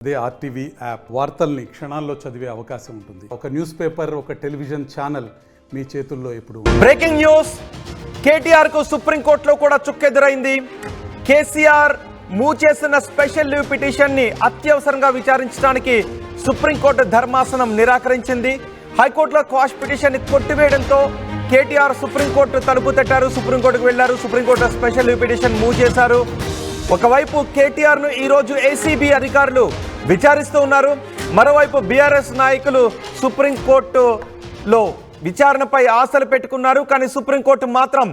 అదే RTV app వార్తల్ని క్షణాల్లో చదివే అవకాశం ఉంటుంది. ఒక న్యూస్ పేపర్, ఒక టెలివిజన్ ఛానల్ మీ చేతుల్లో ఎప్పుడు. బ్రేకింగ్ న్యూస్, కేటీఆర్ కు సుప్రీంకోర్టులో కూడా చుక్కెదురైంది. కేసీఆర్ మూవ్ చేసిన స్పెషల్ లీవ్ పిటిషన్ ని అత్యవసరంగా విచారించడానికి సుప్రీంకోర్టు ధర్మాసనం నిరాకరించింది. హైకోర్టులో క్వాష్ పిటిషన్ ని కొట్టివేయడంతో కేటీఆర్ సుప్రీంకోర్టు తలుపు తట్టారు. సుప్రీంకోర్టుకు వెళ్లారు. Supreme court special leave petition move చేశారు. ఒకవైపు కేటీఆర్ ను ఈ రోజు ఏసీబీ అధికారులు విచారిస్తూ ఉన్నారు. మరోవైపు బీఆర్ఎస్ నాయకులు సుప్రీంకోర్టులో విచారణపై ఆశలు పెట్టుకున్నారు. కానీ సుప్రీంకోర్టు మాత్రం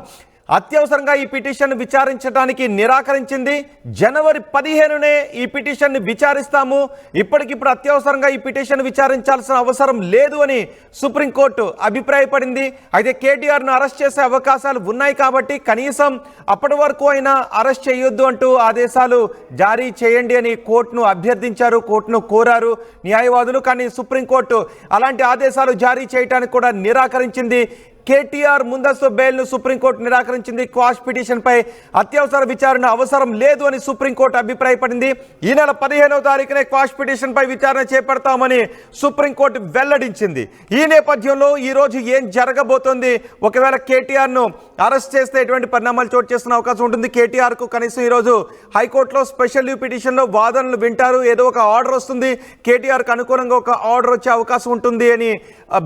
అత్యవసరంగా ఈ పిటిషన్ విచారించడానికి నిరాకరించింది. జనవరి 15నే ఈ పిటిషన్ విచారిస్తాము, ఇప్పటికిప్పుడు అత్యవసరంగా ఈ పిటిషన్ విచారించాల్సిన అవసరం లేదు అని సుప్రీంకోర్టు అభిప్రాయపడింది. అయితే కేటీఆర్ను అరెస్ట్ చేసే అవకాశాలు ఉన్నాయి కాబట్టి కనీసం అప్పటి వరకు అయినా అరెస్ట్ చేయొద్దు అంటూ ఆదేశాలు జారీ చేయండి అని కోర్టును అభ్యర్థించారు, కోర్టును కోరారు న్యాయవాదులు. కానీ సుప్రీంకోర్టు అలాంటి ఆదేశాలు జారీ చేయడానికి కూడా నిరాకరించింది. కేటీఆర్ ముందస్తు బెయిల్ను సుప్రీంకోర్టు నిరాకరించింది. క్వాష్ పిటిషన్ పై అత్యవసర విచారణ అవసరం లేదు అని సుప్రీంకోర్టు అభిప్రాయపడింది. ఈ నెల 15వ తారీఖునే క్వాష్ పిటిషన్ పై విచారణ చేపడతామని సుప్రీంకోర్టు వెల్లడించింది. ఈ నేపథ్యంలో ఈ రోజు ఏం జరగబోతోంది? ఒకవేళ కేటీఆర్ ను అరెస్ట్ చేస్తే ఎటువంటి పరిణామాలు చోటు చేసుకునే అవకాశం ఉంటుంది? కేటీఆర్ కు కనీసం ఈ రోజు హైకోర్టులో స్పెషల్ లీవ్ పిటిషన్ లో వాదనలు వింటారు, ఏదో ఒక ఆర్డర్ వస్తుంది, కేటీఆర్ కు అనుకూలంగా ఒక ఆర్డర్ వచ్చే అవకాశం ఉంటుంది అని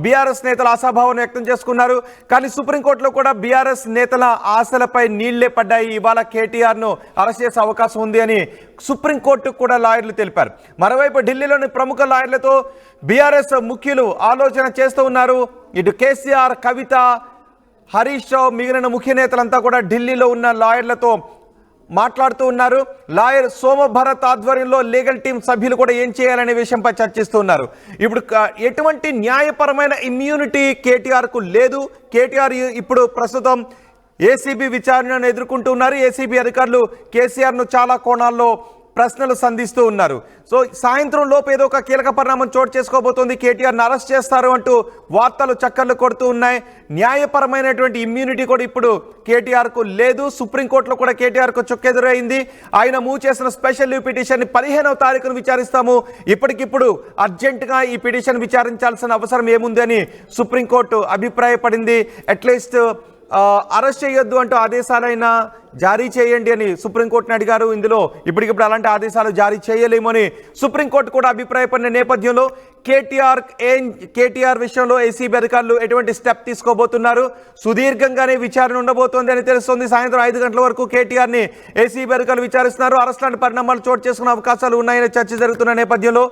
బీఆర్ఎస్ నేతలు ఆశాభావం వ్యక్తం చేసుకున్నారు. కానీ సుప్రీంకోర్టులో కూడా బీఆర్ఎస్ నేతల ఆశలపై నీళ్లే పడ్డాయి. ఇవాళ కేటీఆర్ ను అరెస్ట్ చేసే అవకాశం ఉంది అని సుప్రీంకోర్టుకు కూడా లాయర్లు తెలిపారు. మరోవైపు ఢిల్లీలోని ప్రముఖ లాయర్లతో బీఆర్ఎస్ ముఖ్యులు ఆలోచన చేస్తూ ఉన్నారు. ఇటు కేసీఆర్, కవిత, హరీష్ రావు, మిగిలిన ముఖ్య నేతలంతా కూడా ఢిల్లీలో ఉన్న లాయర్లతో మాట్లాడుతూ ఉన్నారు. లాయర్ సోమభరత్ ఆధ్వర్యంలో లీగల్ టీం సభ్యులు కూడా ఏం చేయాలనే విషయంపై చర్చిస్తూ ఉన్నారు. ఇప్పుడు ఎటువంటి న్యాయపరమైన ఇమ్యూనిటీ కేటీఆర్ కు లేదు. కేటీఆర్ ఇప్పుడు ప్రస్తుతం ఏసీబీ విచారణను ఎదుర్కొంటూ ఉన్నారు. ఏసీబీ అధికారులు కేసీఆర్ ను చాలా కోణాల్లో ప్రశ్నలు సంధిస్తూ ఉన్నారు. సో సాయంత్రం లోపు ఏదో ఒక కీలక పరిణామం చోటు చేసుకోబోతోంది. కేటీఆర్ను అరెస్ట్ చేస్తారు అంటూ వార్తలు చక్కర్లు కొడుతూ ఉన్నాయి. న్యాయపరమైనటువంటి ఇమ్యూనిటీ కూడా ఇప్పుడు కేటీఆర్కు లేదు. సుప్రీంకోర్టులో కూడా కేటీఆర్కు చుక్కెదురైంది. ఆయన మూవ్ చేసిన స్పెషల్ లీవ్ పిటిషన్ని 15వ తారీఖును విచారిస్తాము, ఇప్పటికిప్పుడు అర్జెంటుగా ఈ పిటిషన్ విచారించాల్సిన అవసరం ఏముంది అని సుప్రీంకోర్టు అభిప్రాయపడింది. అట్లీస్ట్ అరెస్ట్ చేయొద్దు అంటూ ఆదేశాలైనా జారీ చేయండి అని సుప్రీంకోర్టుని అడిగారు. ఇందులో ఇప్పటికిప్పుడు అలాంటి ఆదేశాలు జారీ చేయలేమని సుప్రీంకోర్టు కూడా అభిప్రాయపడిన నేపథ్యంలో కేటీఆర్ విషయంలో ఏసీబీ అధికారులు ఎటువంటి స్టెప్ తీసుకోబోతున్నారు? సుదీర్ఘంగానే విచారణ ఉండబోతోంది అని తెలుస్తోంది. సాయంత్రం 5 గంటల వరకు కేటీఆర్ని ఏసీబీ అధికారులు విచారిస్తున్నారు. అరెస్ట్ లాంటి పరిణామాలు చోటు చేసుకునే అవకాశాలు ఉన్నాయని చర్చ జరుగుతున్న నేపథ్యంలో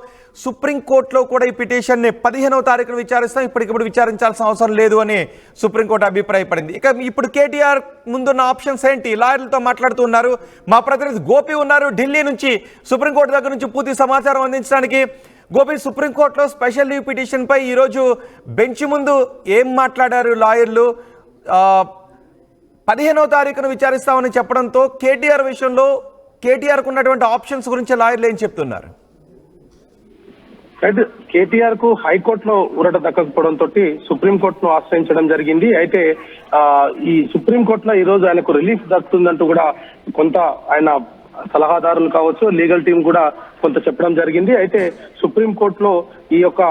సుప్రీంకోర్టులో కూడా ఈ పిటిషన్ని 15వ తారీఖున విచారిస్తాం, ఇప్పటికిప్పుడు విచారించాల్సిన అవసరం లేదు అని సుప్రీంకోర్టు అభిప్రాయపడింది. ఇక ఇప్పుడు కేటీఆర్ ముందున్న ఆప్షన్స్ ఏంటి? లాయర్లతో మాట్లాడుతూ ఉన్నారు. మా ప్రతినిధి గోపి ఉన్నారు ఢిల్లీ నుంచి, సుప్రీంకోర్టు దగ్గర నుంచి పూర్తి సమాచారం అందించడానికి. గోపి, సుప్రీంకోర్టులో స్పెషల్ లీవ్ పిటిషన్ పై ఈరోజు బెంచ్ ముందు ఏం మాట్లాడారు లాయర్లు? 15వ తారీఖున విచారిస్తామని చెప్పడంతో కేటీఆర్ విషయంలో కేటీఆర్కు ఉన్నటువంటి ఆప్షన్స్ గురించి లాయర్లు ఏం చెప్తున్నారు? కేటీఆర్ కు హైకోర్టులో ఊరట దక్కకపోవడంతో సుప్రీంకోర్టును ఆశ్రయించడం జరిగింది. అయితే ఈ సుప్రీంకోర్టులో ఈ రోజు ఆయనకు రిలీఫ్ దక్కుతుందంటూ కూడా కొంత ఆయన సలహాదారులు కావచ్చు, లీగల్ టీం కూడా కొంత చెప్పడం జరిగింది. అయితే సుప్రీంకోర్టులో ఈ యొక్క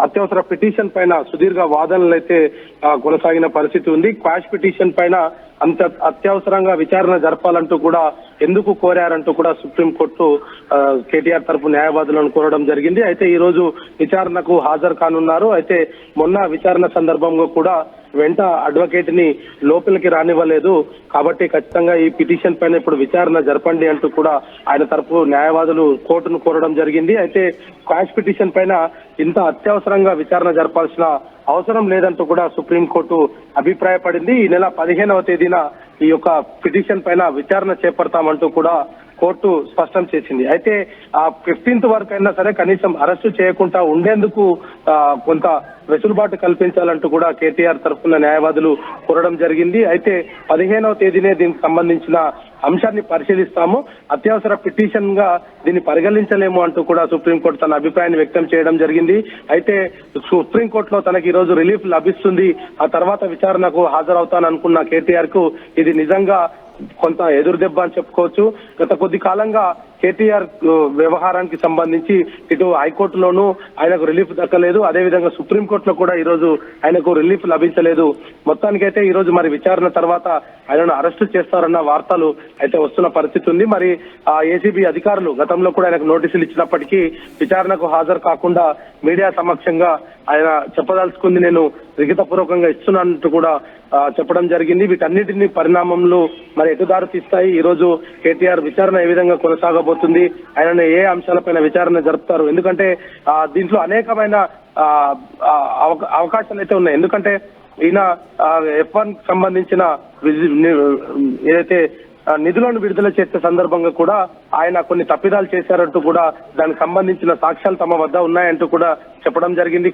అత్యవసర పిటిషన్ పైన సుదీర్ఘ వాదనలు అయితే కొనసాగిన పరిస్థితి ఉంది. క్వాష్ పిటిషన్ పైన అంత అత్యవసరంగా విచారణ జరపాలంటూ కూడా ఎందుకు కోరారంటూ కూడా సుప్రీంకోర్టు కేటీఆర్ తరఫు న్యాయవాదులను కోరడం జరిగింది. అయితే ఈ రోజు విచారణకు హాజరు కానున్నారు. అయితే మొన్న విచారణ సందర్భంగా కూడా వెంట అడ్వకేట్ ని లోపలికి రానివ్వలేదు. కాబట్టి ఖచ్చితంగా ఈ పిటిషన్ పైన ఇప్పుడు విచారణ జరపండి అంటూ కూడా ఆయన తరఫు న్యాయవాదులు కోర్టును కోరడం జరిగింది. అయితే క్వాష్ పిటిషన్ పైన ఇంత అత్యవసరంగా విచారణ జరపాల్సిన అవసరం లేదంటూ కూడా సుప్రీంకోర్టు అభిప్రాయపడింది. ఈ నెల 15వ తేదీన ఈ యొక్క పిటిషన్ పైన విచారణ చేపడతామంటూ కూడా కోర్టు స్పష్టం చేసింది. అయితే ఆ 15th వరకు అయినా సరే కనీసం అరెస్టు చేయకుండా ఉండేందుకు కొంత వెసులుబాటు కల్పించాలంటూ కూడా కేటీఆర్ తరఫున న్యాయవాదులు కోరడం జరిగింది. అయితే 15వ తేదీనే దీనికి సంబంధించిన అంశాన్ని పరిశీలిస్తాము, అత్యవసర పిటిషన్ గా దీన్ని పరిగణించలేము అంటూ కూడా సుప్రీంకోర్టు తన అభిప్రాయాన్ని వ్యక్తం చేయడం జరిగింది. అయితే సుప్రీంకోర్టులో తనకి ఈ రోజు రిలీఫ్ లభిస్తుంది, ఆ తర్వాత విచారణకు హాజరవుతాననుకున్న కేటీఆర్ కు ఇది నిజంగా కొంత ఎదురు దెబ్బ అని చెప్పుకోవచ్చు. గత కొద్ది కాలంగా కేటీఆర్ వ్యవహారానికి సంబంధించి ఇటు హైకోర్టులోనూ ఆయనకు రిలీఫ్ దక్కలేదు, అదేవిధంగా సుప్రీంకోర్టులో కూడా ఈ రోజు ఆయనకు రిలీఫ్ లభించలేదు. మొత్తానికైతే ఈ రోజు మరి విచారణ తర్వాత ఆయనను అరెస్టు చేస్తారన్న వార్తలు అయితే వస్తున్న పరిస్థితి ఉంది. మరి ఏసీబీ అధికారులు గతంలో కూడా ఆయనకు నోటీసులు ఇచ్చినప్పటికీ విచారణకు హాజరు కాకుండా మీడియా సమక్షంగా ఆయన చెప్పదలుచుకుంది నేను లిఖితపూర్వకంగా ఇస్తున్నానంటూ కూడా చెప్పడం జరిగింది. వీటన్నిటిని పరిణామంలో మరి ఎటుదారి తీస్తాయి, ఈ రోజు కేటీఆర్ విచారణ ఏ విధంగా కొనసాగబోతుంది, ఆయనను ఏ అంశాలపైన విచారణ జరుపుతారు, ఎందుకంటే దీంట్లో అనేకమైన అవకాశాలు అయితే ఉన్నాయి. ఎందుకంటే ఈయన F1 సంబంధించిన ఏదైతే నిధులను విడుదల చేసే సందర్భంగా కూడా ఆయన కొన్ని తప్పిదాలు చేశారంటూ కూడా దానికి సంబంధించిన సాక్ష్యాలు తమ వద్ద ఉన్నాయంటూ కూడా చెప్పడం జరిగింది.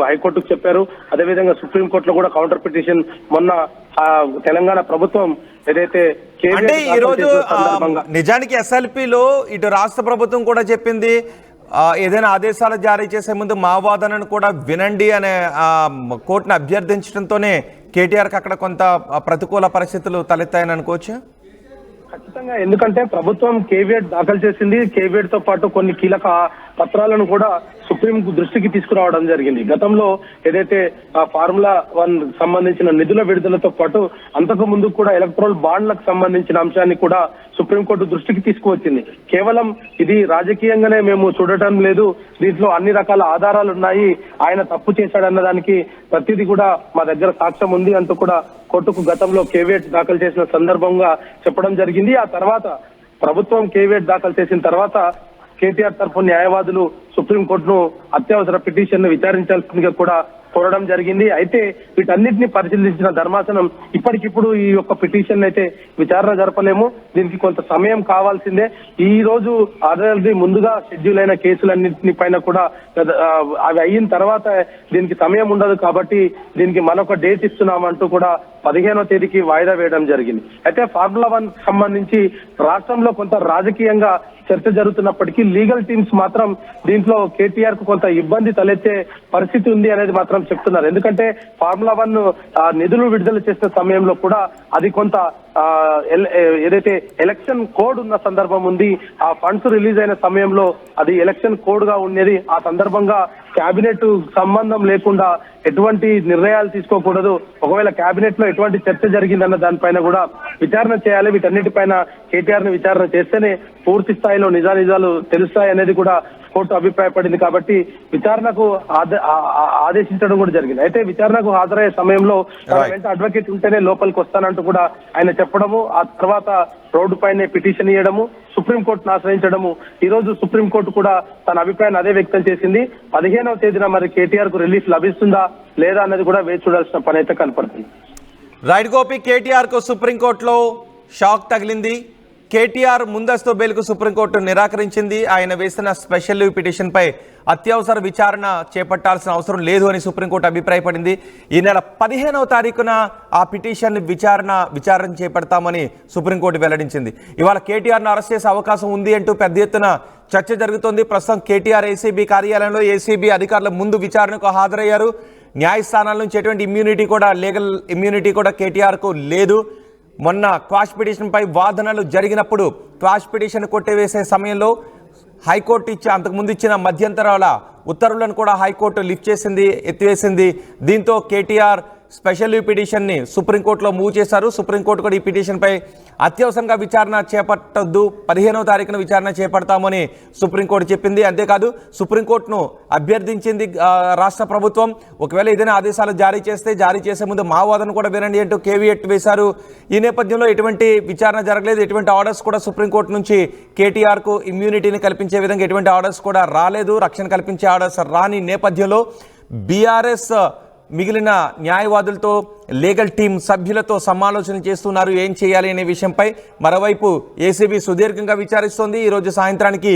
హైకోర్టుకు చెప్పారు. అదేవిధంగా సుప్రీంకోర్టులో కూడా కౌంటర్ పిటిషన్ మొన్న తెలంగాణ ప్రభుత్వం ఏదైతే అంటే ఈ రోజు నిజానికి SLPలో ఇటు రాష్ట్ర ప్రభుత్వం కూడా చెప్పింది ఏదైనా ఆదేశాలు జారీ చేసే ముందు మా వాదనను కూడా వినండి అనే కోర్టును అభ్యర్థించడంతోనే కేటీఆర్కి అక్కడ కొంత ప్రతికూల పరిస్థితులు తలెత్తాయని అనుకోవచ్చు. ఖచ్చితంగా, ఎందుకంటే ప్రభుత్వం కేవియట్ దాఖలు చేసింది. కేవియట్ తో పాటు కొన్ని కీలక పత్రాలను కూడా సుప్రీం దృష్టికి తీసుకురావడం జరిగింది. గతంలో ఏదైతే ఫార్ములా 1 సంబంధించిన నిధుల విడుదలతో పాటు అంతకు ముందు కూడా ఎలక్ట్రల్ బాండ్లకు సంబంధించిన అంశాన్ని కూడా సుప్రీంకోర్టు దృష్టికి తీసుకువచ్చింది. కేవలం ఇది రాజకీయంగానే మేము చూడటం లేదు, దీంట్లో అన్ని రకాల ఆధారాలు ఉన్నాయి, ఆయన తప్పు చేశాడన్న దానికి ప్రతిదీ కూడా మా దగ్గర సాక్ష్యం ఉంది అంటూ కూడా కోర్టుకు గతంలో కేవియట్ దాఖలు చేసిన సందర్భంగా చెప్పడం జరిగింది. ఆ తర్వాత ప్రభుత్వం కేవియట్ దాఖలు చేసిన తర్వాత కేటీఆర్ తరఫు న్యాయవాదులు సుప్రీంకోర్టును అత్యవసర పిటిషన్ ను విచారించాల్సిందిగా కూడా కోరడం జరిగింది. అయితే వీటన్నిటిని పరిశీలించిన ధర్మాసనం ఇప్పటికిప్పుడు ఈ యొక్క పిటిషన్ అయితే విచారణ జరపలేము, దీనికి కొంత సమయం కావాల్సిందే. ఈ రోజు ఆల్రెడీ ముందుగా షెడ్యూల్ అయిన కేసులన్నింటిని పైన కూడా అవి అయిన తర్వాత దీనికి సమయం ఉండదు కాబట్టి దీనికి మరొక డేట్ ఇస్తున్నామంటూ కూడా 15వ తేదీకి వాయిదా వేయడం జరిగింది. అయితే ఫార్ములా 1 సంబంధించి రాష్ట్రంలో కొంత రాజకీయంగా చర్చ జరుగుతున్నప్పటికీ లీగల్ టీమ్స్ మాత్రం దీంట్లో కేటీఆర్ కు కొంత ఇబ్బంది తలెత్తే పరిస్థితి ఉంది అనేది మాత్రం చెప్తున్నారు. ఎందుకంటే ఫార్ములా 1 నిధులు విడుదల చేసిన సమయంలో కూడా అది కొంత ఏదైతే ఎలక్షన్ కోడ్ ఉన్న సందర్భం ఉంది, ఆ ఫండ్స్ రిలీజ్ అయిన సమయంలో అది ఎలక్షన్ కోడ్ గా ఉండేది. ఆ సందర్భంగా కేబినెట్ సంబంధం లేకుండా ఎటువంటి నిర్ణయాలు తీసుకోకూడదు, ఒకవేళ కేబినెట్ లో ఎటువంటి చర్చ జరిగిందన్న దానిపైన కూడా విచారణ చేయాలి. వీటన్నిటిపైన కేటీఆర్ ని విచారణ చేస్తేనే పూర్తి స్థాయిలో నిజానిజాలు తెలుస్తాయి అనేది కూడా కోర్టు అభిప్రాయపడింది. కాబట్టి విచారణకు ఆదేశించడం కూడా జరిగింది. అయితే విచారణకు హాజరయ్యే సమయంలో వెంట అడ్వకేట్ ఉంటేనే లోపలికి వస్తానంటూ కూడా ఆయన చెప్పడము, ఆ తర్వాత రోడ్డు పైనే పిటిషన్ ఇవ్వడము, సుప్రీంకోర్టును ఆశ్రయించడము. ఈ రోజు సుప్రీంకోర్టు కూడా తన అభిప్రాయాన్ని అదే వ్యక్తం చేసింది. 15వ తేదీన మరి కేటీఆర్ కు రిలీఫ్ లభిస్తుందా లేదా అన్నది కూడా వేచి చూడాల్సిన పని అయితే కనపడుతుంది. రైట్ గోపి, కేటీఆర్ కు సుప్రీంకోర్టులో షాక్ తగిలింది. కేటీఆర్ ముందస్తు బెయిల్కు సుప్రీంకోర్టు నిరాకరించింది. ఆయన వేసిన స్పెషల్ లీవ్ పిటిషన్పై అత్యవసర విచారణ చేపట్టాల్సిన అవసరం లేదు అని సుప్రీంకోర్టు అభిప్రాయపడింది. ఈ నెల 15వ తారీఖున ఆ పిటిషన్ విచారణ చేపడతామని సుప్రీంకోర్టు వెల్లడించింది. ఇవాళ కేటీఆర్ను అరెస్ట్ చేసే అవకాశం ఉంది అంటూ పెద్ద ఎత్తున చర్చ జరుగుతోంది. ప్రస్తుతం కేటీఆర్ ఏసీబీ కార్యాలయంలో ఏసీబీ అధికారుల ముందు విచారణకు హాజరయ్యారు. న్యాయస్థానాల నుంచి ఎటువంటి లీగల్ ఇమ్యూనిటీ కూడా కేటీఆర్కు లేదు. మొన్న క్వాష్ పిటిషన్పై వాదనలు జరిగినప్పుడు క్వాష్ పిటిషన్ కొట్టివేసే సమయంలో హైకోర్టు అంతకుముందు ఇచ్చిన మధ్యంతరాల ఉత్తర్వులను కూడా హైకోర్టు లిఫ్ట్ చేసింది, ఎత్తివేసింది. దీంతో కేటీఆర్ స్పెషల్ లీవ్ పిటిషన్ని సుప్రీంకోర్టులో మూవ్ చేశారు. సుప్రీంకోర్టు కూడా ఈ పిటిషన్పై అత్యవసరంగా విచారణ చేపట్టొద్దు, 15వ తారీఖున విచారణ చేపడతామని సుప్రీంకోర్టు చెప్పింది. అంతేకాదు సుప్రీంకోర్టును అభ్యర్థించింది రాష్ట్ర ప్రభుత్వం. ఒకవేళ ఏదైనా ఆదేశాలు జారీ చేసే ముందు మా వాదన కూడా వినండి అంటూ కేవియట్ వేశారు. ఈ నేపథ్యంలో ఎటువంటి విచారణ జరగలేదు, ఎటువంటి ఆర్డర్స్ కూడా సుప్రీంకోర్టు నుంచి కేటీఆర్కు ఇమ్యూనిటీని కల్పించే విధంగా ఎటువంటి ఆర్డర్స్ కూడా రాలేదు. రక్షణ కల్పించే ఆర్డర్స్ రాని నేపథ్యంలో బీఆర్ఎస్ మిగిలిన న్యాయవాదులతో లీగల్ టీం సభ్యులతో సమాలోచన చేస్తున్నారు ఏం చేయాలి అనే విషయంపై. మరోవైపు ఏసీబీ సుదీర్ఘంగా విచారిస్తోంది. ఈరోజు సాయంత్రానికి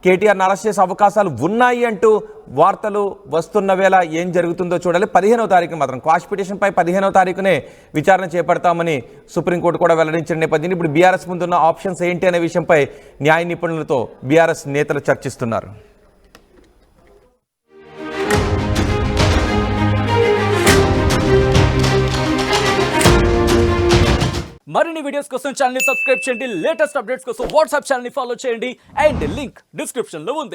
కేటీఆర్ను అరెస్ట్ చేసే అవకాశాలు ఉన్నాయి అంటూ వార్తలు వస్తున్న వేళ ఏం జరుగుతుందో చూడాలి. 15వ తారీఖున మాత్రం క్వాష్ పిటిషన్పై 15వ తారీఖునే విచారణ చేపడతామని సుప్రీంకోర్టు కూడా వెల్లడించిన నేపథ్యంలో ఇప్పుడు బీఆర్ఎస్ ముందున్న ఆప్షన్స్ ఏంటి అనే విషయంపై న్యాయ నిపుణులతో బీఆర్ఎస్ నేతలు చర్చిస్తున్నారు. మరిన్ని వీడియోస్ కోసం ఛానల్ ని సబ్స్క్రైబ్ చేయండి, లేటెస్ట్ అప్డేట్స్ కోసం వాట్సాప్ ఛానల్ ని ఫాలో చేయండి అండ్ లింక్ డిస్క్రిప్షన్ లో ఉంది.